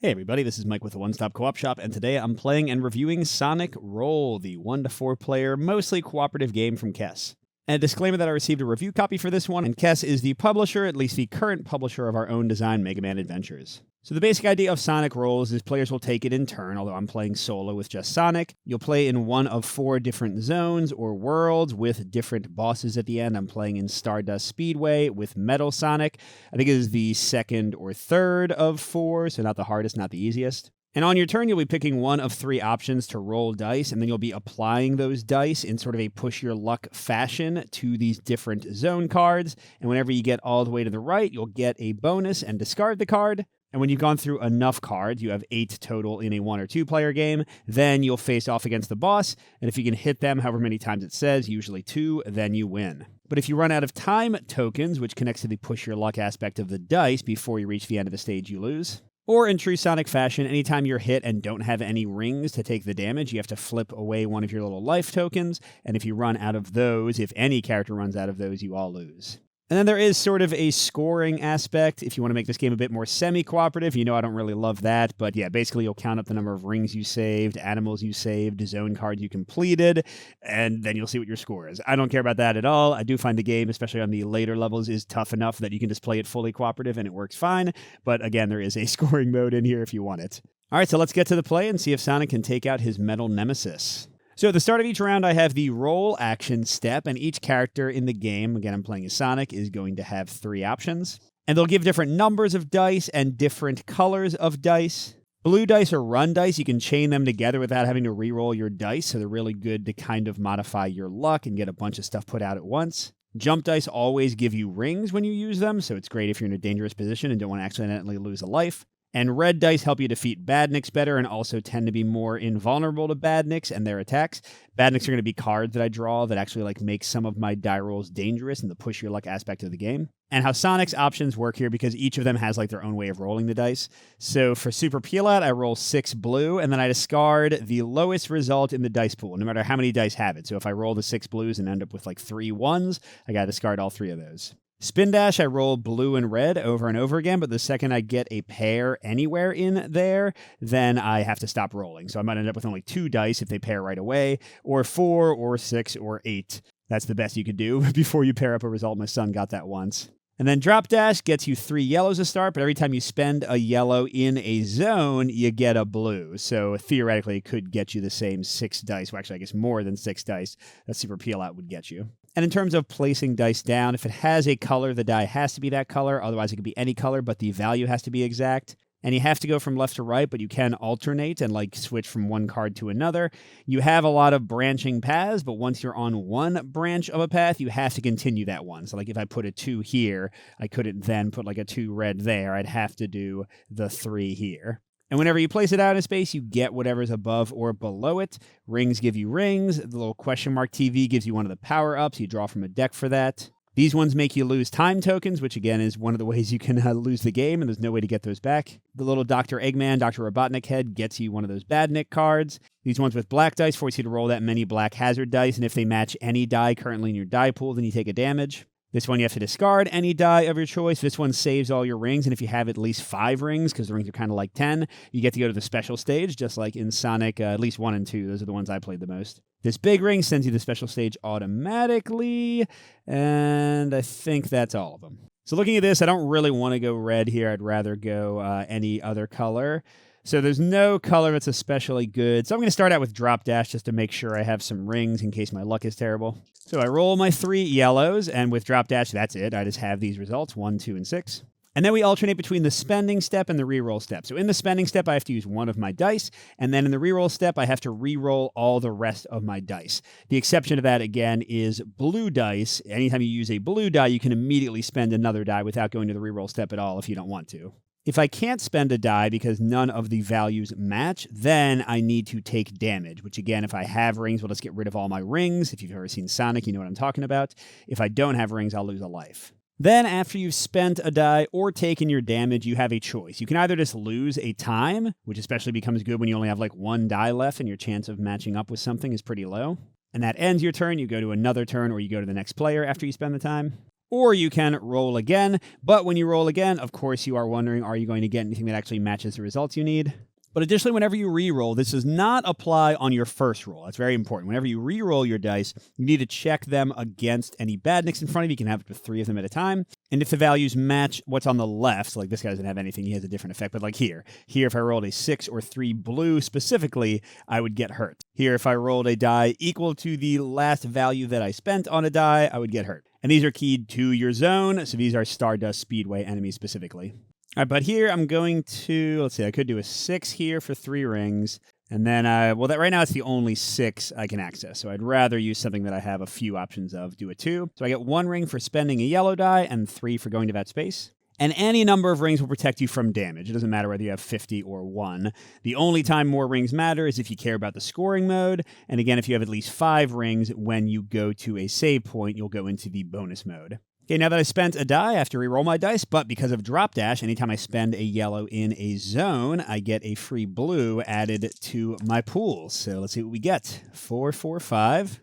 Hey everybody, this is Mike with the One Stop Co-op Shop, and today I'm playing and reviewing Sonic Roll, the 1 to 4 player, mostly cooperative game from Kess. And a disclaimer that I received a review copy for this one, and Kess is the publisher, at least the current publisher of our own design Mega Man Adventures. So the basic idea of Sonic Rolls is players will take it in turn, although I'm playing solo with just Sonic. You'll play in one of 4 different zones or worlds with different bosses at the end. I'm playing in Starlight Speedway with Metal Sonic. I think it is the second or third of 4, so not the hardest, not the easiest. And on your turn, you'll be picking one of 3 options to roll dice, and then you'll be applying those dice in sort of a push-your-luck fashion to these different zone cards. And whenever you get all the way to the right, you'll get a bonus and discard the card. And when you've gone through enough cards, you have 8 total in a 1 or 2 player game, then you'll face off against the boss, and if you can hit them however many times it says, usually 2, then you win. But if you run out of time tokens, which connects to the push-your-luck aspect of the dice before you reach the end of the stage, you lose. Or in true Sonic fashion, anytime you're hit and don't have any rings to take the damage, you have to flip away one of your little life tokens, and if you run out of those, if any character runs out of those, you all lose. And then there is sort of a scoring aspect. If you want to make this game a bit more semi-cooperative, you know I don't really love that, but yeah, basically you'll count up the number of rings you saved, animals you saved, zone cards you completed, and then you'll see what your score is. I don't care about that at all. I do find the game, especially on the later levels, is tough enough that you can just play it fully cooperative and it works fine, but again, there is a scoring mode in here if you want it. All right, so let's get to the play and see if Sonic can take out his metal nemesis. So at the start of each round, I have the roll action step, and each character in the game, again, I'm playing as Sonic, is going to have 3 options. And they'll give different numbers of dice and different colors of dice. Blue dice or run dice, you can chain them together without having to re-roll your dice, so they're really good to kind of modify your luck and get a bunch of stuff put out at once. Jump dice always give you rings when you use them, so it's great if you're in a dangerous position and don't want to accidentally lose a life. And red dice help you defeat badniks better and also tend to be more invulnerable to badniks and their attacks. Badniks are going to be cards that I draw that actually make some of my die rolls dangerous in the push your luck aspect of the game. And how Sonic's options work here, because each of them has their own way of rolling the dice. So for Super Peel Out, I roll 6 blue, and then I discard the lowest result in the dice pool, no matter how many dice have it. So if I roll the 6 blues and end up with 3 ones, I got to discard all 3 of those. Spin Dash, I roll blue and red over and over again, but the second I get a pair anywhere in there, then I have to stop rolling. So I might end up with only 2 dice if they pair right away, or 4, or 6, or 8. That's the best you could do before you pair up a result. My son got that once. And then Drop Dash gets you 3 yellows to start, but every time you spend a yellow in a zone, you get a blue. So theoretically, it could get you the same 6 dice. Well, actually, I guess more than 6 dice that Super Peel Out would get you. And in terms of placing dice down, if it has a color, the die has to be that color. Otherwise, it could be any color, but the value has to be exact. And you have to go from left to right, but you can alternate and switch from one card to another. You have a lot of branching paths, but once you're on one branch of a path, you have to continue that one. So if I put a 2 here, I couldn't then put a 2 red there. I'd have to do the 3 here. And whenever you place it out in space, you get whatever's above or below it. Rings give you rings. The little question mark TV gives you one of the power-ups. You draw from a deck for that. These ones make you lose time tokens, which again is one of the ways you can lose the game, and there's no way to get those back. The little Dr. Eggman, Dr. Robotnik head gets you one of those Badnik cards. These ones with black dice force you to roll that many black hazard dice, and if they match any die currently in your die pool, then you take a damage. This one you have to discard any die of your choice. This one saves all your rings, and if you have at least 5 rings, because the rings are kind of like 10, you get to go to the special stage, just like in Sonic, at least 1 and 2. Those are the ones I played the most. This big ring sends you to the special stage automatically, and I think that's all of them. So looking at this, I don't really want to go red here. I'd rather go any other color. So there's no color that's especially good. So I'm going to start out with Drop Dash just to make sure I have some rings in case my luck is terrible. So I roll my 3 yellows, and with Drop Dash, that's it. I just have these results, 1, 2, and 6. And then we alternate between the spending step and the reroll step. So in the spending step, I have to use one of my dice, and then in the reroll step, I have to reroll all the rest of my dice. The exception to that, again, is blue dice. Anytime you use a blue die, you can immediately spend another die without going to the reroll step at all if you don't want to. If I can't spend a die because none of the values match, then I need to take damage, which again, if I have rings, we'll just get rid of all my rings. If you've ever seen Sonic, you know what I'm talking about. If I don't have rings, I'll lose a life. Then after you've spent a die or taken your damage, you have a choice. You can either just lose a time, which especially becomes good when you only have 1 die left and your chance of matching up with something is pretty low. And that ends your turn. You go to another turn or you go to the next player after you spend the time. or you can roll again. But when you roll again, of course, you are wondering, are you going to get anything that actually matches the results you need? But additionally, whenever you re-roll, this does not apply on your first roll. That's very important. Whenever you re-roll your dice, you need to check them against any badniks in front of you. You can have up to 3 of them at a time. And if the values match what's on the left, so like this guy doesn't have anything, he has a different effect. But like here, if I rolled a 6 or 3 blue specifically, I would get hurt. Here, if I rolled a die equal to the last value that I spent on a die, I would get hurt. And these are keyed to your zone, so these are Stardust Speedway enemies specifically. All right, but here I'm going to, let's see, I could do a 6 here for 3 rings. And then, right now it's the only 6 I can access. So I'd rather use something that I have a few options of. Do a 2. So I get 1 ring for spending a yellow die and 3 for going to that space. And any number of rings will protect you from damage. It doesn't matter whether you have 50 or 1. The only time more rings matter is if you care about the scoring mode. And again, if you have at least 5 rings, when you go to a save point, you'll go into the bonus mode. Okay, now that I spent a die, I have to re-roll my dice, but because of drop dash, anytime I spend a yellow in a zone, I get a free blue added to my pool. So let's see what we get. 4, 4, 5.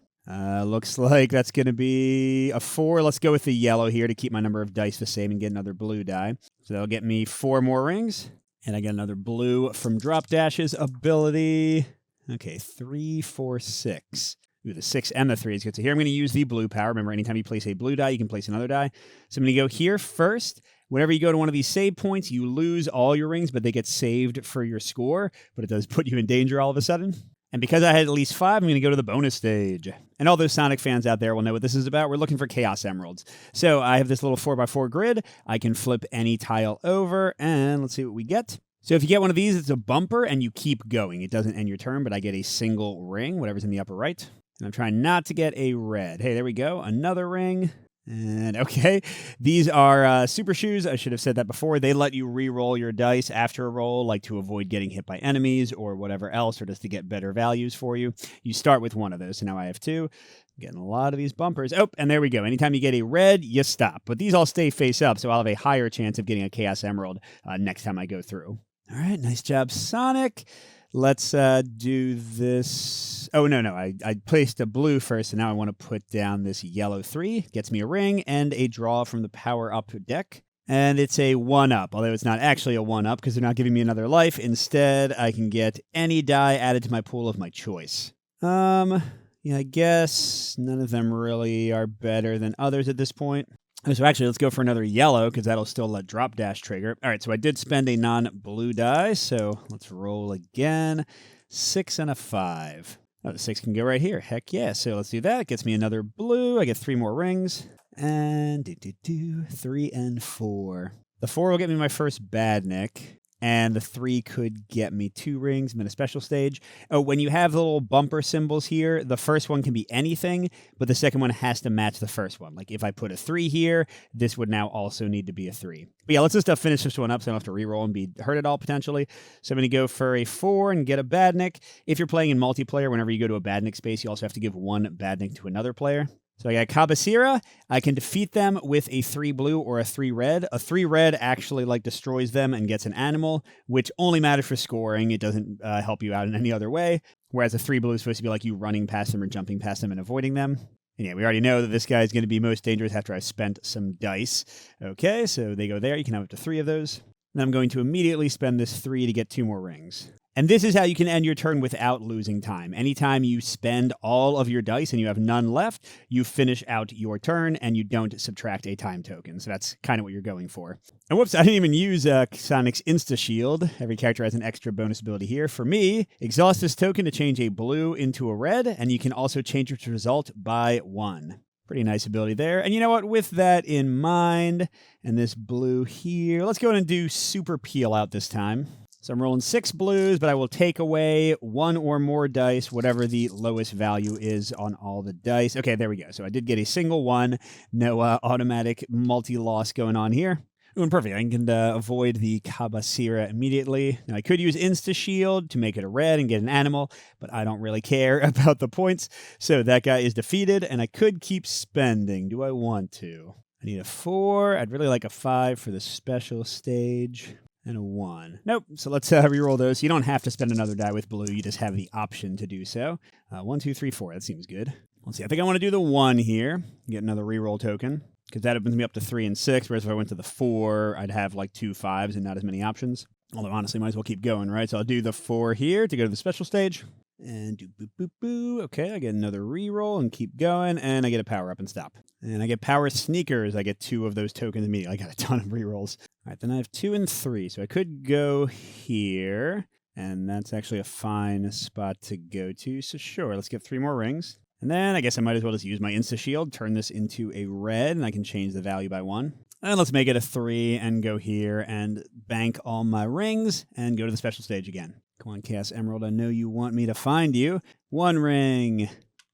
Looks like that's going to be a 4. Let's go with the yellow here to keep my number of dice the same and get another blue die. So that'll get me 4 more rings. And I get another blue from drop dash's ability. Okay, 3, 4, 6. Ooh, the 6 and the 3 is good. So here I'm going to use the blue power. Remember, anytime you place a blue die, you can place another die. So I'm going to go here first. Whenever you go to one of these save points, you lose all your rings, but they get saved for your score. But it does put you in danger all of a sudden. And because I had at least 5, I'm going to go to the bonus stage. And all those Sonic fans out there will know what this is about. We're looking for Chaos Emeralds. So I have this little 4x4 grid. I can flip any tile over, and let's see what we get. So if you get one of these, it's a bumper, and you keep going. It doesn't end your turn, but I get a single ring, whatever's in the upper right. And I'm trying not to get a red. Hey, there we go. Another ring. And okay, these are super shoes. I should have said that before. They let you re-roll your dice after a roll, like to avoid getting hit by enemies or whatever else, or just to get better values for you. You start with one of those. So now I have 2. I'm getting a lot of these bumpers. Oh, and there we go. Anytime you get a red, you stop. But these all stay face up, so I'll have a higher chance of getting a Chaos Emerald next time I go through. All right, nice job, Sonic. Let's do this. Oh, no. I placed a blue first, and now I want to put down this yellow 3. Gets me a ring and a draw from the power-up deck. And it's a 1-up, although it's not actually a 1-up because they're not giving me another life. Instead, I can get any die added to my pool of my choice. Yeah, I guess none of them really are better than others at this point. So actually, let's go for another yellow, because that'll still let drop dash trigger. All right, so I did spend a non-blue die, so let's roll again. 6 and a 5. Oh, the 6 can go right here. Heck yeah. So let's do that. Gets me another blue. I get 3 more rings. And 3 and 4. The 4 will get me my first badnik. And the 3 could get me 2 rings. I'm in a special stage. Oh, when you have the little bumper symbols here, the first one can be anything, but the second one has to match the first one. Like if I put a 3 here, this would now also need to be a 3. But yeah, let's just finish this one up so I don't have to re-roll and be hurt at all potentially. So I'm going to go for a 4 and get a badnik. If you're playing in multiplayer, whenever you go to a badnik space, you also have to give 1 badnik to another player. So I got Kabasira. I can defeat them with a 3 blue or a 3 red. A 3 red actually destroys them and gets an animal, which only matters for scoring. It doesn't help you out in any other way. Whereas a 3 blue is supposed to be like you running past them or jumping past them and avoiding them. And yeah, we already know that this guy is going to be most dangerous after I've spent some dice. Okay, so they go there. You can have up to 3 of those. And I'm going to immediately spend this 3 to get 2 more rings. And this is how you can end your turn without losing time. Anytime you spend all of your dice and you have none left, you finish out your turn and you don't subtract a time token. So that's kind of what you're going for. And whoops, I didn't even use Sonic's Insta Shield. Every character has an extra bonus ability here. For me, exhaust this token to change a blue into a red, and you can also change its result by 1. Pretty nice ability there. And you know what? With that in mind, and this blue here, let's go ahead and do Super Peel Out this time. So I'm rolling 6 blues, but I will take away 1 or more dice, whatever the lowest value is on all the dice. Okay, there we go. So I did get a single 1. No automatic multi-loss going on here. Ooh, and perfect. I can avoid the Kabasira immediately. Now, I could use Insta Shield to make it a red and get an animal, but I don't really care about the points. So that guy is defeated, and I could keep spending. Do I want to? I need a 4. I'd really like a 5 for the special stage. And a 1. Nope. So let's reroll those. You don't have to spend another die with blue. You just have the option to do so. 1, 2, 3, 4. That seems good. Let's see. I think I want to do the 1 here. Get another reroll token. because that opens me up to 3 and 6, whereas if I went to the 4, I'd have like 2 5s and not as many options. Although, honestly, might as well keep going, right? So I'll do the 4 here to go to the special stage. And do boop, boop, boo. Okay, I get another reroll and keep going, and I get a power-up and stop. And I get power sneakers. I get 2 of those tokens immediately. I got a ton of rerolls. All right, then I have 2 and 3, so I could go here, and that's actually a fine spot to go to. So sure, let's get 3 more rings. And then I guess I might as well just use my Insta-Shield, turn this into a red, and I can change the value by 1. And let's make it a 3 and go here and bank all my rings and go to the special stage again. Come on, Chaos Emerald, I know you want me to find you. 1 ring,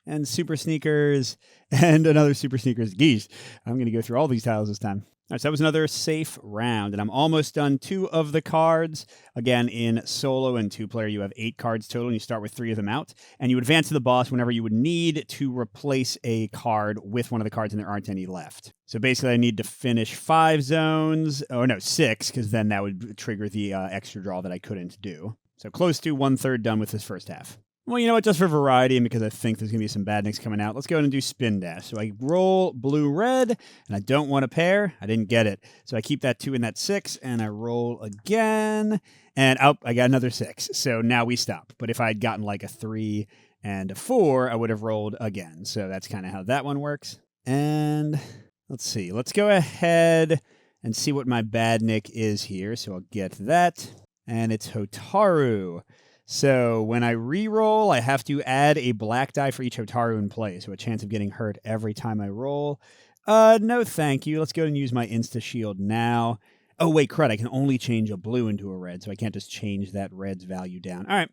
and Super Sneakers, and another Super Sneakers. Geez, I'm going to go through all these tiles this time. All right, so that was another safe round, and I'm almost done 2 of the cards. Again, in solo and 2-player, you have 8 cards total, and you start with 3 of them out. And you advance to the boss whenever you would need to replace a card with one of the cards, and there aren't any left. So basically, I need to finish 5 zones, or no, 6, because then that would trigger the extra draw that I couldn't do. So close to 1/3 done with this first half. Well, you know what? Just for variety and because I think there's going to be some badniks coming out, let's go ahead and do spin dash. So I roll blue-red, and I don't want a pair. I didn't get it. So I keep that 2 and that 6, and I roll again. And I got another 6. So now we stop. But if I had gotten like a 3 and a 4, I would have rolled again. So that's kind of how that one works. And let's see. Let's go ahead and see what my badnik is here. So I'll get that. And it's Hotaru. So when I re-roll, I have to add a black die for each Hotaru in play, so a chance of getting hurt every time I roll. No thank you. Let's go and use my Insta-Shield now. Oh, wait, crud, I can only change a blue into a red, so I can't just change that red's value down. All right,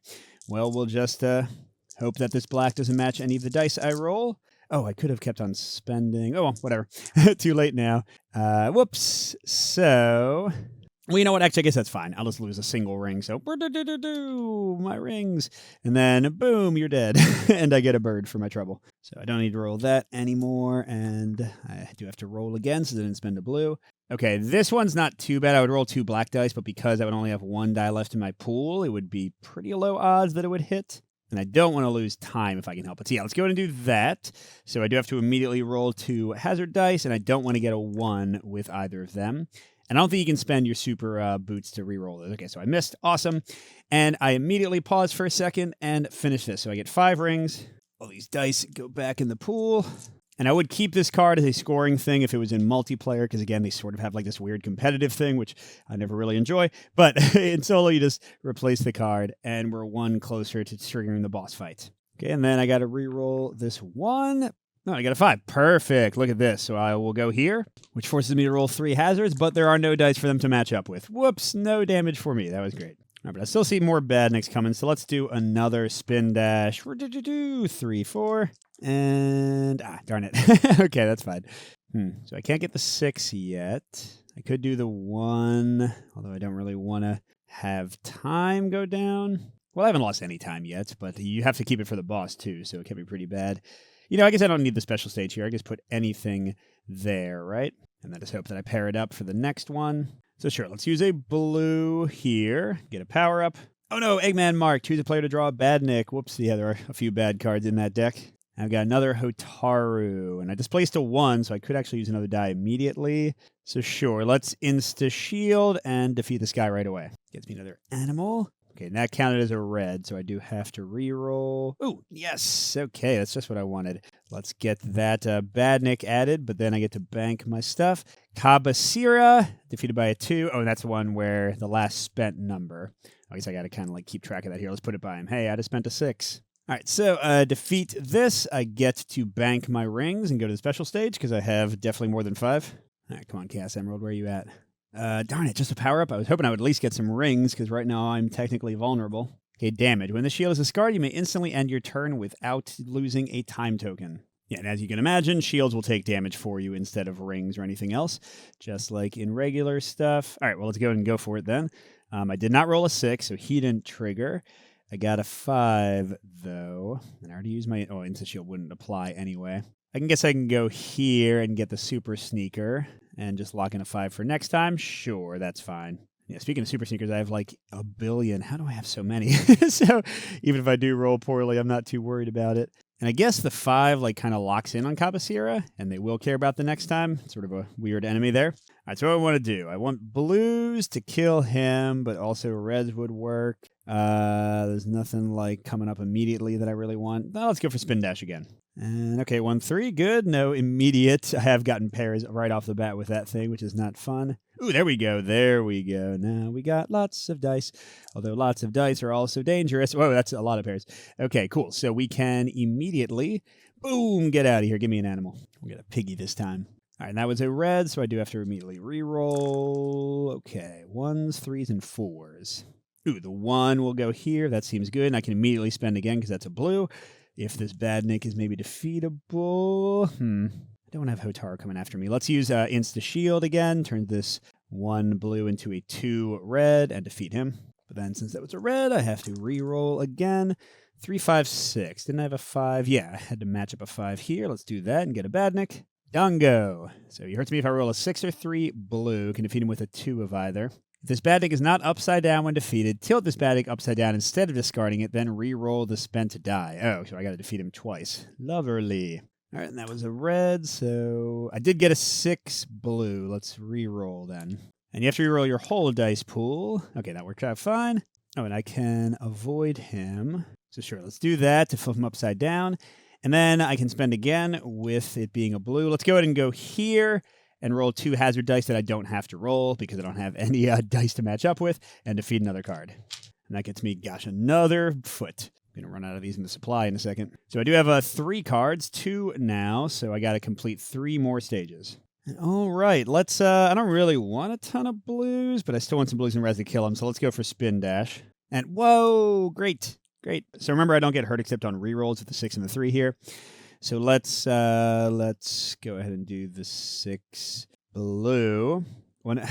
well, we'll just hope that this black doesn't match any of the dice I roll. Oh, I could have kept on spending. Oh, well, whatever. Too late now. Whoops. So... well, you know what? Actually, I guess that's fine. I'll just lose a single ring. So, my rings. And then, boom, you're dead. And I get a bird for my trouble. So I don't need to roll that anymore. And I do have to roll again, so I didn't spend a blue. Okay, this one's not too bad. I would roll 2 black dice, but because I would only have 1 die left in my pool, it would be pretty low odds that it would hit. And I don't want to lose time if I can help it. So yeah, let's go ahead and do that. So I do have to immediately roll 2 hazard dice, and I don't want to get a 1 with either of them. And I don't think you can spend your super boots to re-roll those. Okay, so I missed. Awesome. And I immediately pause for a second and finish this. So I get 5 rings. All these dice go back in the pool. And I would keep this card as a scoring thing if it was in multiplayer, because, again, they sort of have like this weird competitive thing, which I never really enjoy. But in solo, you just replace the card, and we're 1 closer to triggering the boss fight. Okay, and then I got to re-roll this 1. No, I got a 5. Perfect. Look at this. So I will go here, which forces me to roll 3 hazards, but there are no dice for them to match up with. Whoops, no damage for me. That was great. All right, but I still see more badniks coming, so let's do another spin dash. 3, 4, and... darn it. Okay, that's fine. So I can't get the 6 yet. I could do the 1, although I don't really want to have time go down. Well, I haven't lost any time yet, but you have to keep it for the boss, too, so it can be pretty bad. You know, I guess I don't need the special stage here. I just put anything there, right? And then just hope that I pair it up for the next one. So sure, let's use a blue here. Get a power up. Oh no, Eggman Mark. Choose a player to draw a badnik. Whoops, yeah, there are a few bad cards in that deck. I've got another Hotaru. And I displaced a 1, so I could actually use another die immediately. So sure, let's Insta-Shield and defeat this guy right away. Gets me another animal. Okay, and that counted as a red, so I do have to re-roll. Oh, yes! Okay, that's just what I wanted. Let's get that badnik added, but then I get to bank my stuff. Kabasira, defeated by a 2. Oh, and that's the one where the last spent number. I guess I got to kind of like keep track of that here. Let's put it by him. Hey, I just spent a 6. All right, so defeat this. I get to bank my rings and go to the special stage because I have definitely more than 5. All right, come on, Chaos Emerald, where are you at? Darn it, just a power-up. I was hoping I would at least get some rings, because right now I'm technically vulnerable. Okay, damage. When the shield is discarded, you may instantly end your turn without losing a time token. Yeah, and as you can imagine, shields will take damage for you instead of rings or anything else, just like in regular stuff. All right, well, let's go ahead and go for it then. I did not roll a 6, so he didn't trigger. I got a 5, though. And I already used my... oh, Insta Shield wouldn't apply anyway. I guess I can go here and get the Super Sneaker and just lock in a 5 for next time. Sure, that's fine. Yeah, speaking of Super Sneakers, I have like a billion. How do I have so many? So even if I do roll poorly, I'm not too worried about it. And I guess the 5 like kind of locks in on Cabecera, and they will care about the next time. Sort of a weird enemy there. All right, so what I want to do, I want blues to kill him, but also reds would work. There's nothing like coming up immediately that I really want. Well, let's go for spin dash again. And okay, 1-3, good. No immediate. I have gotten pairs right off the bat with that thing, which is not fun. Ooh, there we go. There we go. Now we got lots of dice, although lots of dice are also dangerous. Whoa, that's a lot of pairs. Okay, cool. So we can immediately, boom, get out of here. Give me an animal. We'll get a piggy this time. All right, and that was a red, so I do have to immediately re-roll. Okay, 1s, 3s, and 4s. Ooh, the 1 will go here. That seems good, and I can immediately spend again because that's a blue. If this badnik is maybe defeatable. I don't have Hotaru coming after me. Let's use Insta-Shield again. Turn this 1 blue into a 2 red and defeat him. But then since that was a red, I have to re-roll again. 3, 5, 6. Didn't I have a 5? Yeah, I had to match up a 5 here. Let's do that and get a badnik. Dungo. So he hurts me if I roll a 6 or 3 blue. Can defeat him with a 2 of either. If this badnik is not upside down when defeated, tilt this badnik upside down instead of discarding it, then re-roll the spent die. Oh, so I got to defeat him twice. Lovely. All right, and that was a red, so I did get a 6 blue. Let's re-roll then. And you have to re-roll your whole dice pool. Okay, that worked out fine. Oh, and I can avoid him. So sure, let's do that to flip him upside down. And then I can spend again with it being a blue. Let's go ahead and go here and roll 2 hazard dice that I don't have to roll because I don't have any dice to match up with, and defeat another card. And that gets me, gosh, another foot. I'm going to run out of these in the supply in a second. So I do have 3 cards, 2 now, so I got to complete 3 more stages. All right, let's, I don't really want a ton of blues, but I still want some blues and reds to kill him, so let's go for spin dash. And whoa, great. So remember, I don't get hurt except on rerolls with the 6 and the 3 here. So let's go ahead and do the 6 blue. Yeah,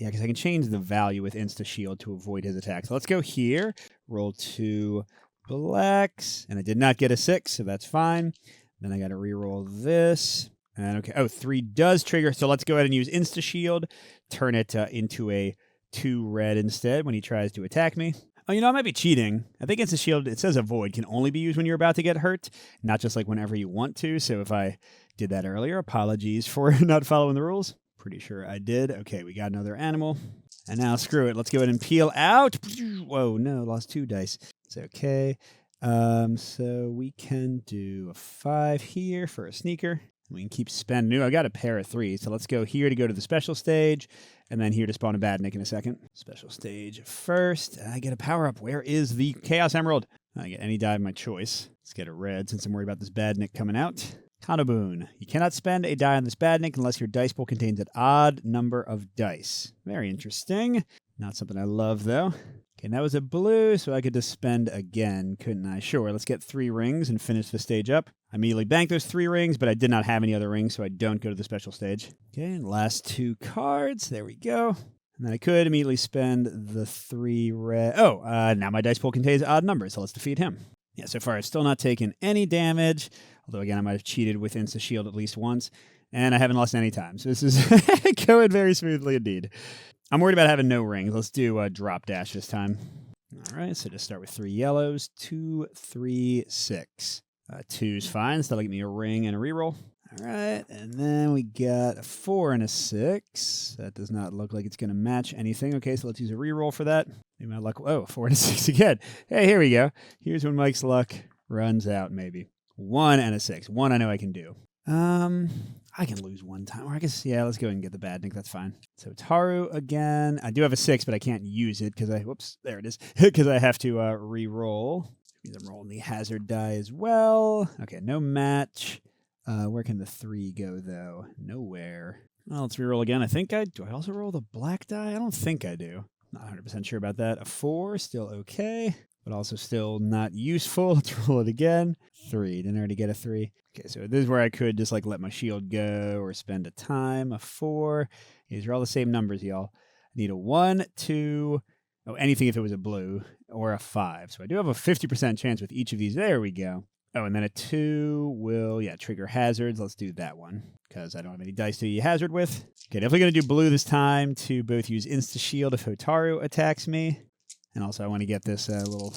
because I can change the value with Insta Shield to avoid his attack. So let's go here, roll 2 blacks, and I did not get a 6, so that's fine. Then I got to re-roll this. And okay, 3 does trigger, so let's go ahead and use Insta Shield, turn it into a 2 red instead when he tries to attack me. Oh, I might be cheating. I think Insta Shield, it says avoid, can only be used when you're about to get hurt, not just like whenever you want to. So if I did that earlier, apologies for not following the rules. Pretty sure I did. Okay, we got another animal. And now screw it. Let's go ahead and peel out. Whoa, no, lost 2 dice. It's okay. So we can do a 5 here for a sneaker. We can keep spending. I got a pair of 3, so let's go here to go to the special stage, and then here to spawn a badnik in a second. Special stage first. I get a power-up. Where is the Chaos Emerald? I get any die of my choice. Let's get a red since I'm worried about this badnik coming out. Kanaboon. You cannot spend a die on this badnik unless your dice pool contains an odd number of dice. Very interesting. Not something I love, though. Okay, and that was a blue, so I could just spend again, couldn't I? Sure, let's get 3 rings and finish the stage up. I immediately banked those 3 rings, but I did not have any other rings, so I don't go to the special stage. Okay, and last 2 cards. There we go. And then I could immediately spend the 3 red. Now my dice pool contains odd numbers, so let's defeat him. Yeah, so far I've still not taken any damage, although again I might have cheated with Insta Shield at least once, and I haven't lost any time. So this is going very smoothly indeed. I'm worried about having no rings. Let's do a drop dash this time. All right, so just start with 3 yellows. 2, 3, 6. 2's fine, so that'll give me a ring and a reroll. All right, and then we got a 4 and a 6. That does not look like it's going to match anything. Okay, so let's use a reroll for that. Maybe my luck. Oh, 4 and a 6 again. Hey, here we go. Here's when Mike's luck runs out, maybe. 1 and a 6. 1 I know I can do. I can lose 1 time. Or I guess, yeah, let's go ahead and get the badnik. That's fine. So Taru again. I do have a 6, but I can't use it because whoops, there it is. Because I have to re-roll. I'm rolling the hazard die as well. Okay, no match. Where can the 3 go, though? Nowhere. Well, let's re-roll again. Do I also roll the black die? I don't think I do. Not 100% sure about that. A 4, still okay, but also still not useful. Let's roll it again. 3, didn't already get a 3. Okay, so this is where I could just like let my shield go or spend a time. A 4. These are all the same numbers, y'all. I need a 1, 2, anything if it was a blue, or a 5. So I do have a 50% chance with each of these. There we go. Oh, and then a 2 will, trigger hazards. Let's do that one, because I don't have any dice to hazard with. Okay, definitely going to do blue this time to both use Insta Shield if Hotaru attacks me. And also I want to get this little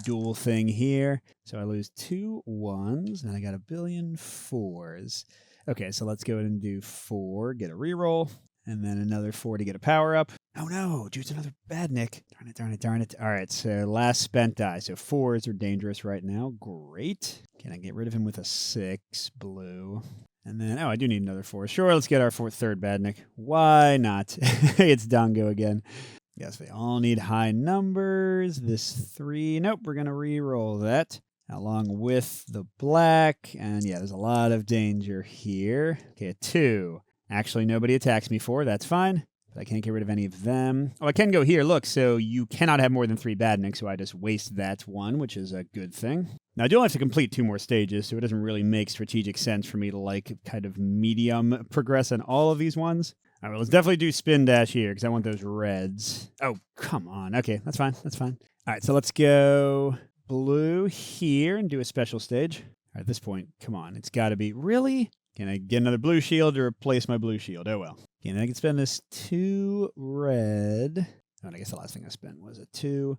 dual thing here. So I lose 2 1s, and I got a billion 4s. Okay, so let's go ahead and do 4, get a reroll, and then another 4 to get a power-up. Oh no, choose another bad Nick. Darn it, darn it, darn it. All right, so last spent die. So 4s are dangerous right now. Great. Can I get rid of him with a 6 blue? And then, oh, I do need another 4. Sure, let's get our third bad Nick. Why not? It's Dongo again. Yes, they all need high numbers. This 3, nope, we're going to re-roll that along with the black. And yeah, there's a lot of danger here. Okay, a 2. Actually, nobody attacks me 4. That's fine. But I can't get rid of any of them. Oh, I can go here. Look, so you cannot have more than 3 bad nicks, so I just waste that 1, which is a good thing. Now, I do have to complete 2 more stages, so it doesn't really make strategic sense for me to, like, kind of medium progress on all of these ones. All right, well, let's definitely do spin dash here, because I want those reds. Oh, come on. Okay, that's fine. That's fine. All right, so let's go blue here and do a special stage. All right, at this point, come on. It's got to be... Really? Can I get another blue shield to replace my blue shield? Oh, well. Okay, then I can spend this 2 red. Oh, and I guess the last thing I spent was a 2.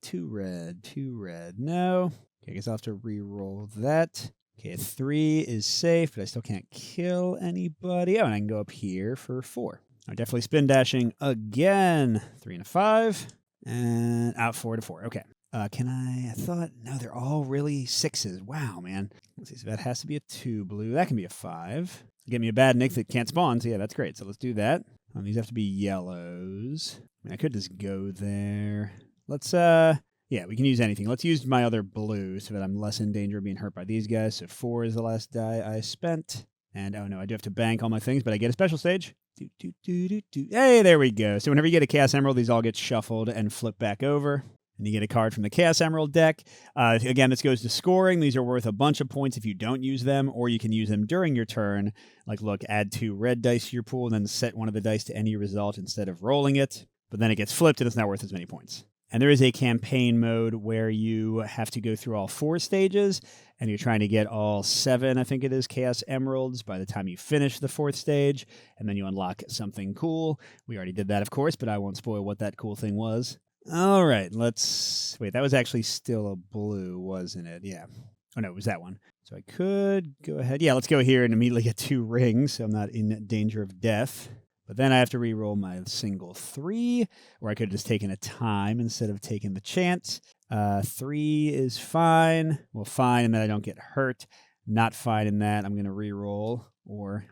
2 red, 2 red. No. Okay, I guess I'll have to re-roll that. Okay, 3 is safe, but I still can't kill anybody. Oh, and I can go up here for 4. I'm definitely spin dashing again. 3 and a 5. And out 4 to 4. Okay. Can I thought, no, they're all really 6s. Wow, man. Let's see, so that has to be a 2 blue. That can be a 5. Get me a bad Nick that can't spawn, so yeah, that's great. So let's do that. These have to be yellows. I mean, I could just go there. Let's, yeah, we can use anything. Let's use my other blue so that I'm less in danger of being hurt by these guys. So 4 is the last die I spent. And, oh no, I do have to bank all my things, but I get a special stage. Hey, there we go. So whenever you get a Chaos Emerald, these all get shuffled and flipped back over. And you get a card from the Chaos Emerald deck. Again, this goes to scoring. These are worth a bunch of points if you don't use them, or you can use them during your turn. Like, look, add 2 red dice to your pool, and then set one of the dice to any result instead of rolling it. But then it gets flipped, and it's not worth as many points. And there is a campaign mode where you have to go through all 4 stages, and you're trying to get all 7, I think it is, Chaos Emeralds by the time you finish the 4th stage, and then you unlock something cool. We already did that, of course, but I won't spoil what that cool thing was. All right, let's... Wait, that was actually still a blue, wasn't it? Yeah. Oh, no, it was that one. So I could go ahead. Yeah, let's go here and immediately get 2 rings, so I'm not in danger of death. But then I have to re-roll my single 3, or I could have just taken a time instead of taking the chance. 3 is fine. Well, fine in that I don't get hurt. Not fine in that I'm going to re-roll. Or,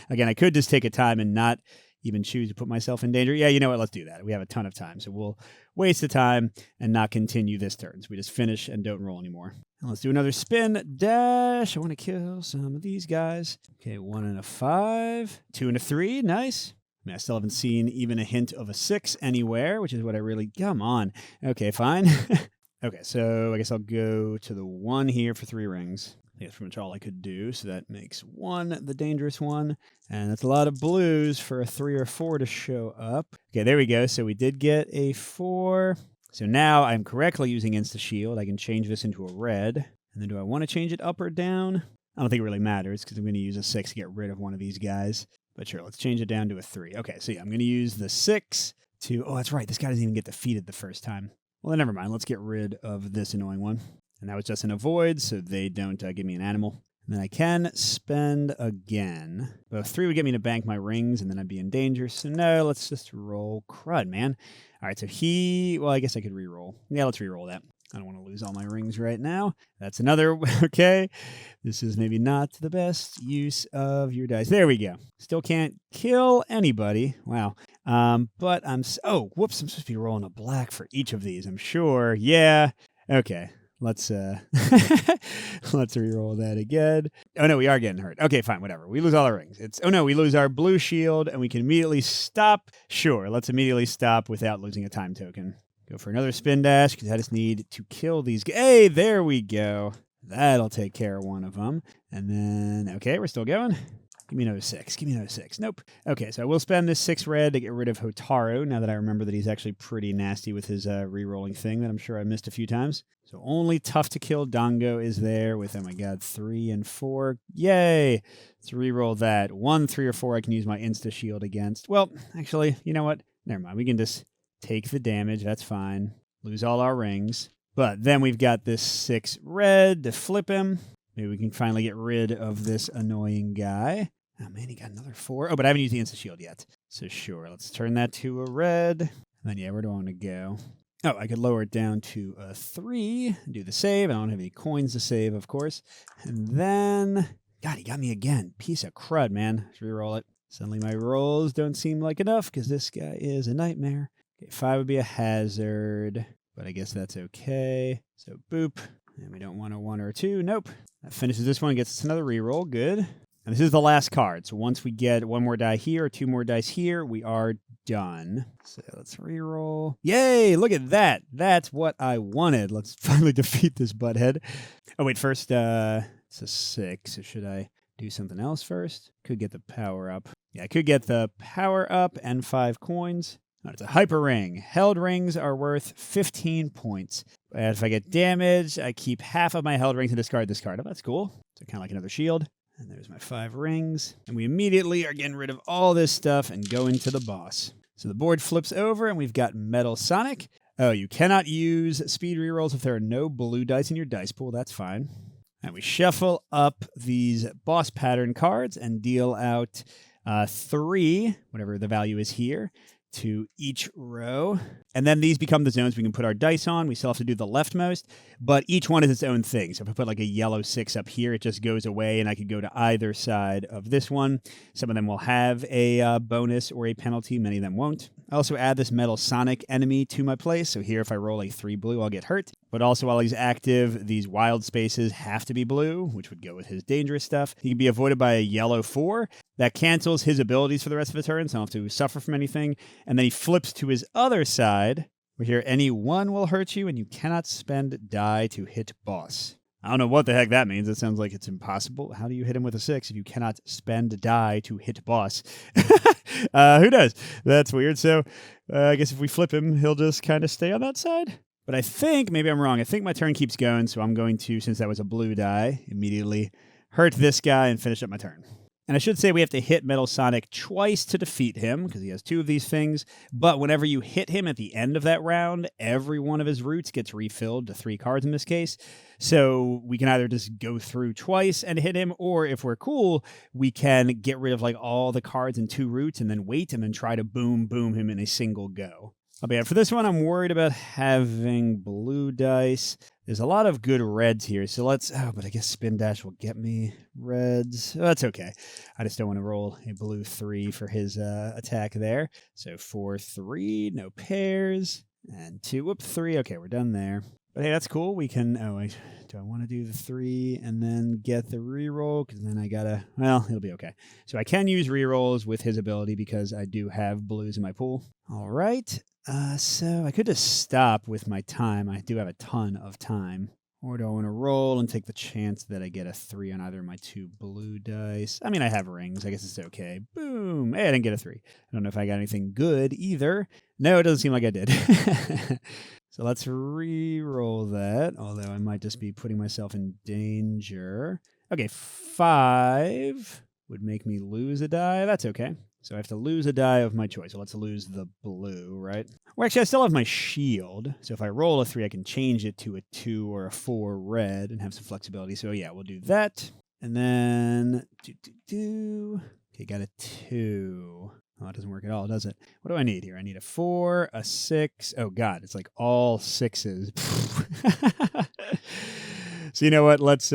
again, I could just take a time and not even choose to put myself in danger. Yeah, you know what? Let's do that. We have a ton of time, so we'll waste the time and not continue this turn. So we just finish and don't roll anymore. And let's do another spin dash. I want to kill some of these guys. Okay, 1 and a 5, 2 and a 3. Nice. I mean, I still haven't seen even a hint of a 6 anywhere, which is what I really... Come on. Okay, fine. Okay, so I guess I'll go to the 1 here for 3 rings. I think that's pretty much all I could do, so that makes 1 the dangerous one. And that's a lot of blues for a 3 or 4 to show up. Okay, there we go. So we did get a 4. So now I'm correctly using Insta-Shield. I can change this into a red. And then do I want to change it up or down? I don't think it really matters, because I'm going to use a 6 to get rid of one of these guys. But sure, let's change it down to a 3. Okay, so yeah, I'm going to use the 6 to... Oh, that's right. This guy doesn't even get defeated the first time. Well, then never mind. Let's get rid of this annoying one. And that was just an avoid, so they don't give me an animal. And then I can spend again. But 3 would get me to bank my rings, and then I'd be in danger. So no, let's just roll crud, man. All right, so he... Well, I guess I could re-roll. Yeah, let's re-roll that. I don't want to lose all my rings right now. That's another... Okay. This is maybe not the best use of your dice. There we go. Still can't kill anybody. Wow. But I'm... Oh, whoops. I'm supposed to be rolling a black for each of these, I'm sure. Yeah. Okay. Let's let's re-roll that again. Oh no, we are getting hurt. Okay, fine, whatever. We lose all our rings. Oh no, we lose our blue shield, and we can immediately stop. Sure, let's immediately stop without losing a time token. Go for another spin dash, because I just need to kill these guys. Hey, there we go. That'll take care of one of them. And then, okay, we're still going. Give me another 6. Give me another 6. Nope. Okay, so I will spend this 6 red to get rid of Hotaru, now that I remember that he's actually pretty nasty with his re-rolling thing that I'm sure I missed a few times. So only tough to kill Dongo is there with, oh my god, 3 and 4. Yay! Let's re-roll that. 1, 3, or 4 I can use my Insta-Shield against. Well, actually, you know what? Never mind. We can just take the damage. That's fine. Lose all our rings. But then we've got this 6 red to flip him. Maybe we can finally get rid of this annoying guy. Oh, man, he got another 4. Oh, but I haven't used the insta-shield yet. So sure, let's turn that to a red. And then, yeah, where do I want to go? Oh, I could lower it down to a 3. Do the save. I don't have any coins to save, of course. And then... God, he got me again. Piece of crud, man. Let's reroll it. Suddenly my rolls don't seem like enough because this guy is a nightmare. Okay, 5 would be a hazard, but I guess that's okay. So boop. And we don't want a 1 or a 2. Nope. That finishes this one and gets us another reroll. Good. And this is the last card. So once we get 1 more die here or 2 more dice here, we are done. So let's reroll. Yay! Look at that. That's what I wanted. Let's finally defeat this butthead. Oh, wait. First, it's a 6. So should I do something else first? Could get the power up. Yeah, I could get the power up and 5 coins. Oh, it's a hyper ring. Held rings are worth 15 points. And if I get damaged, I keep half of my held rings and discard this card. Oh, that's cool. So kind of like another shield. And there's my 5 rings. And we immediately are getting rid of all this stuff and going to the boss. So the board flips over and we've got Metal Sonic. Oh, you cannot use speed rerolls if there are no blue dice in your dice pool. That's fine. And we shuffle up these boss pattern cards and deal out 3, whatever the value is here, to each row. And then these become the zones we can put our dice on. We still have to do the leftmost, but each one is its own thing. So if I put like a yellow 6 up here, it just goes away and I could go to either side of this one. Some of them will have a bonus or a penalty. Many of them won't. I also add this Metal Sonic enemy to my place. So here, if I roll a 3 blue, I'll get hurt. But also while he's active, these wild spaces have to be blue, which would go with his dangerous stuff. He can be avoided by a yellow 4. That cancels his abilities for the rest of the turn, so I don't have to suffer from anything. And then he flips to his other side, where here any 1 will hurt you, and you cannot spend die to hit boss. I don't know what the heck that means. It sounds like it's impossible. How do you hit him with a 6 if you cannot spend die to hit boss? Who knows? That's weird. So I guess if we flip him, he'll just kind of stay on that side. But I think, maybe I'm wrong, I think my turn keeps going, so I'm going to, since that was a blue die, immediately hurt this guy and finish up my turn. And I should say we have to hit Metal Sonic twice to defeat him, because he has 2 of these things. But whenever you hit him at the end of that round, every one of his roots gets refilled to 3 cards in this case. So we can either just go through twice and hit him, or if we're cool, we can get rid of like all the cards and 2 roots and then wait and then try to boom him in a single go. But yeah, for this one, I'm worried about having blue dice. There's a lot of good reds here, so let's... Oh, but I guess Spin Dash will get me reds. Oh, that's okay. I just don't want to roll a blue 3 for his attack there. So 4, 3, no pairs, and 2, whoop, 3. Okay, we're done there. But hey, that's cool. We can... Oh, do I want to do the 3 and then get the reroll? Because then I gotta... Well, it'll be okay. So I can use rerolls with his ability because I do have blues in my pool. All right. So I could just stop with my time. I do have a ton of time. Or do I want to roll and take the chance that I get a 3 on either of my 2 blue dice? I mean, I have rings. I guess it's okay. Boom. Hey, I didn't get a 3. I don't know if I got anything good either. No, it doesn't seem like I did. So let's re-roll that, although I might just be putting myself in danger. Okay, 5 would make me lose a die. That's okay. So I have to lose a die of my choice. So let's lose the blue, right? Well, actually, I still have my shield. So if I roll a 3, I can change it to a 2 or a 4 red and have some flexibility. So yeah, we'll do that. And then... Okay, got a 2. Oh, it doesn't work at all, does it? What do I need here? I need a 4, a 6. Oh, God, it's like all 6s. So you know what? Let's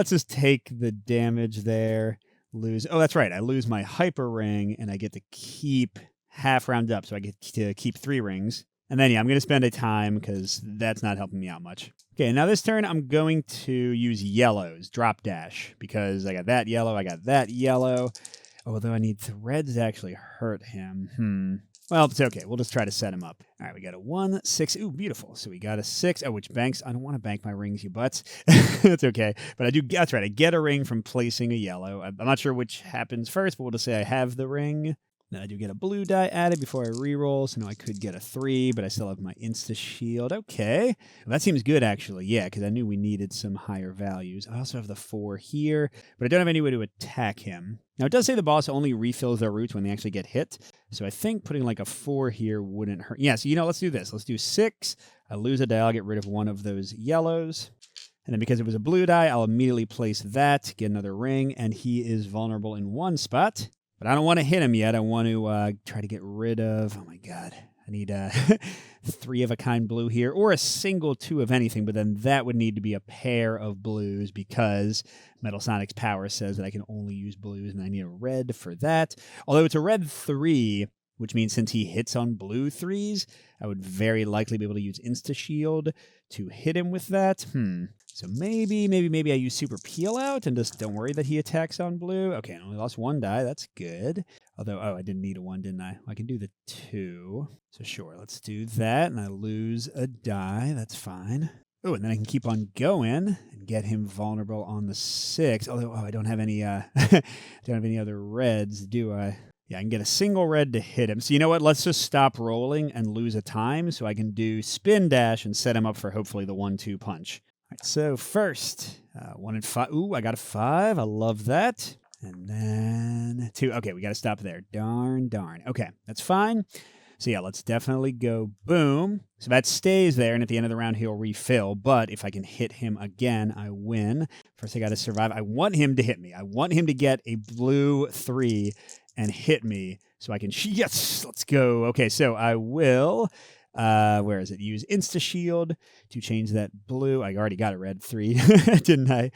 just take the damage there. Lose. Oh, that's right. I lose my hyper ring, and I get to keep half round up, so I get to keep 3 rings. And then, yeah, I'm going to spend a time because that's not helping me out much. Okay, now this turn, I'm going to use yellows, drop dash, because I got that yellow, I got that yellow. Although I need threads to actually hurt him. Well, it's okay. We'll just try to set him up. All right, we got a 1, 6. Ooh, beautiful. So we got a 6. Oh, which banks? I don't want to bank my rings, you butts. That's okay. But I do. That's right. I get a ring from placing a yellow. I'm not sure which happens first, but we'll just say I have the ring. Then I do get a blue die added before I re-roll. So now I could get a 3, but I still have my insta-shield. Okay. Well, that seems good, actually. Yeah, because I knew we needed some higher values. I also have the 4 here, but I don't have any way to attack him. Now, it does say the boss only refills their roots when they actually get hit. So I think putting like a 4 here wouldn't hurt. Yeah, so let's do this. Let's do 6. I lose a die. I'll get rid of one of those yellows. And then because it was a blue die, I'll immediately place that, get another ring, and he is vulnerable in one spot. But I don't want to hit him yet. I want to try to get rid of... Oh, my God. I need 3 of a kind blue here, or a single 2 of anything, but then that would need to be a pair of blues because Metal Sonic's power says that I can only use blues, and I need a red for that. Although it's a red 3, which means since he hits on blue 3s, I would very likely be able to use Insta-Shield to hit him with that. So maybe I use Super Peel Out and just don't worry that he attacks on blue. Okay, I only lost 1 die. That's good. Although, I didn't need a 1, didn't I? I can do the 2. So sure, let's do that. And I lose a die. That's fine. Oh, and then I can keep on going and get him vulnerable on the 6. Although, I don't have any don't have any other reds, do I? Yeah, I can get a single red to hit him. So you know what? Let's just stop rolling and lose a time so I can do Spin Dash and set him up for hopefully the 1-2 punch. All right, so first, 1 and 5. Ooh, I got a 5. I love that. And then 2. Okay, we got to stop there. Darn. Okay, that's fine. So yeah, let's definitely go boom. So that stays there, and at the end of the round, he'll refill. But if I can hit him again, I win. First, I got to survive. I want him to hit me. I want him to get a blue 3 and hit me so I can... Yes, let's go. Okay, so I will... where is it? Use Insta-Shield to change that blue. I already got a red 3, didn't I?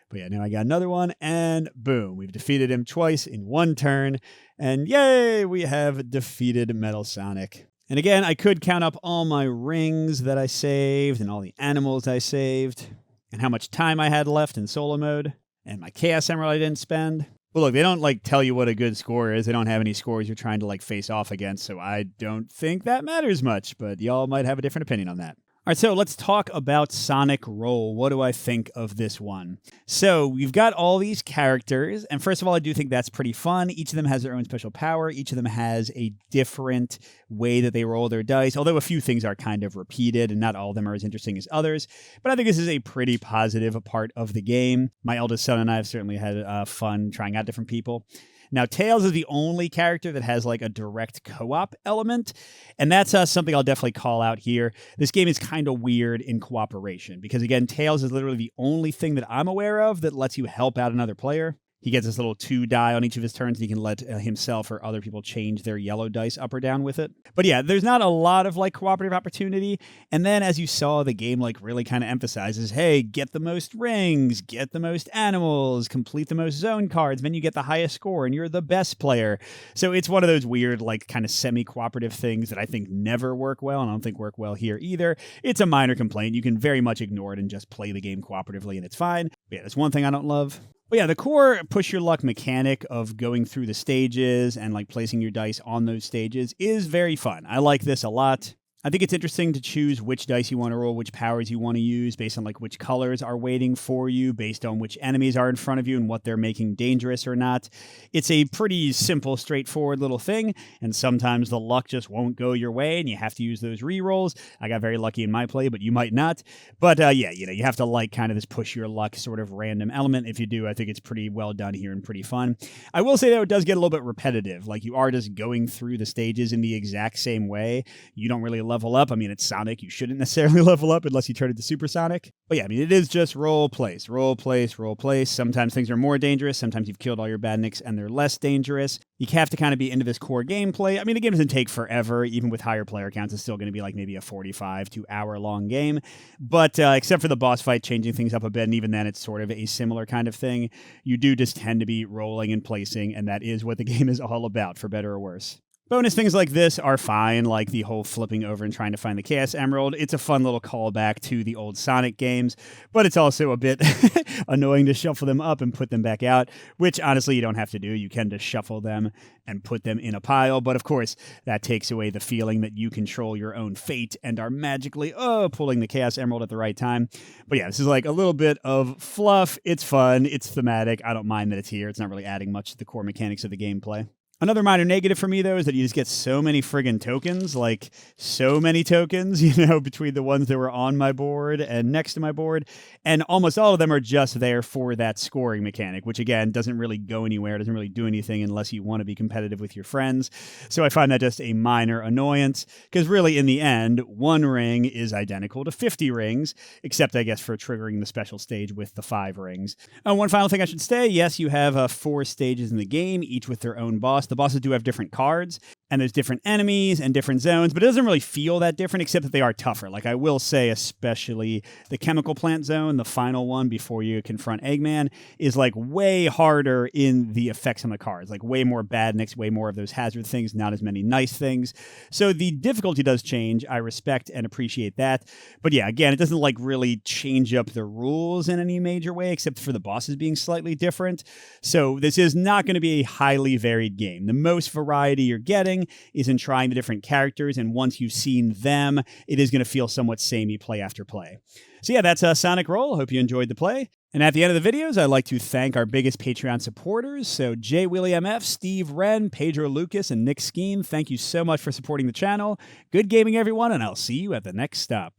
But yeah, now I got another one, and boom. We've defeated him twice in 1 turn. And yay, we have defeated Metal Sonic. And again, I could count up all my rings that I saved and all the animals I saved and how much time I had left in solo mode and my Chaos Emerald I didn't spend. Well, look, they don't tell you what a good score is. They don't have any scores you're trying to face off against, so I don't think that matters much, but y'all might have a different opinion on that. All right, so let's talk about Sonic Roll. What do I think of this one? So we've got all these characters, and first of all, I do think that's pretty fun. Each of them has their own special power. Each of them has a different way that they roll their dice, although a few things are kind of repeated, and not all of them are as interesting as others. But I think this is a pretty positive part of the game. My eldest son and I have certainly had fun trying out different people. Now, Tails is the only character that has a direct co-op element, and that's something I'll definitely call out here. This game is kind of weird in cooperation because, again, Tails is literally the only thing that I'm aware of that lets you help out another player. He gets this little 2 die on each of his turns, and he can let himself or other people change their yellow dice up or down with it. But yeah, there's not a lot of cooperative opportunity. And then, as you saw, the game really kind of emphasizes, hey, get the most rings, get the most animals, complete the most zone cards, then you get the highest score, and you're the best player. So it's one of those weird, kind of semi-cooperative things that I think never work well, and I don't think work well here either. It's a minor complaint. You can very much ignore it and just play the game cooperatively, and it's fine. But yeah, that's one thing I don't love. But yeah, the core push your luck mechanic of going through the stages and placing your dice on those stages is very fun. I like this a lot. I think it's interesting to choose which dice you want to roll, which powers you want to use based on which colors are waiting for you, based on which enemies are in front of you and what they're making dangerous or not. It's a pretty simple, straightforward little thing, and sometimes the luck just won't go your way and you have to use those re-rolls. I got very lucky in my play, but you might not. But yeah, you have to kind of this push your luck sort of random element. If you do, I think it's pretty well done here and pretty fun. I will say though, it does get a little bit repetitive. You are just going through the stages in the exact same way. You don't really level up. I mean, it's Sonic. You shouldn't necessarily level up unless you turn into Super Sonic. But yeah, I mean, it is just roll, place, roll, place, roll, place. Sometimes things are more dangerous. Sometimes you've killed all your badniks and they're less dangerous. You have to kind of be into this core gameplay. I mean, the game doesn't take forever. Even with higher player counts, it's still going to be maybe a 45 to hour long game. But except for the boss fight, changing things up a bit, and even then it's sort of a similar kind of thing. You do just tend to be rolling and placing, and that is what the game is all about, for better or worse. Bonus things like this are fine, like the whole flipping over and trying to find the Chaos Emerald. It's a fun little callback to the old Sonic games, but it's also a bit annoying to shuffle them up and put them back out, which honestly you don't have to do. You can just shuffle them and put them in a pile, but of course that takes away the feeling that you control your own fate and are magically, pulling the Chaos Emerald at the right time. But yeah, this is a little bit of fluff. It's fun. It's thematic. I don't mind that it's here. It's not really adding much to the core mechanics of the gameplay. Another minor negative for me, though, is that you just get so many friggin' tokens, like so many tokens, between the ones that were on my board and next to my board. And almost all of them are just there for that scoring mechanic, which again doesn't really go anywhere, doesn't really do anything unless you want to be competitive with your friends. So I find that just a minor annoyance, because really in the end, one ring is identical to 50 rings, except I guess for triggering the special stage with the 5 rings. One final thing I should say, yes, you have 4 stages in the game, each with their own boss. The bosses do have different cards, and there's different enemies and different zones, but it doesn't really feel that different, except that they are tougher. Like I will say, especially the chemical plant zone, the final one before you confront Eggman, is like way harder in the effects on the cards, like way more badniks, way more of those hazard things, not as many nice things. So the difficulty does change. I respect and appreciate that. But yeah, again, it doesn't like really change up the rules in any major way, except for the bosses being slightly different. So this is not going to be a highly varied game. The most variety you're getting is in trying the different characters, and once you've seen them, it is going to feel somewhat samey play after play. So yeah, that's Sonic Roll. Hope you enjoyed the play. And at the end of the videos, I'd like to thank our biggest Patreon supporters. So J. William F., Steve Wren, Pedro Lucas, and Nick Scheme. Thank you so much for supporting the channel. Good gaming, everyone, and I'll see you at the next stop.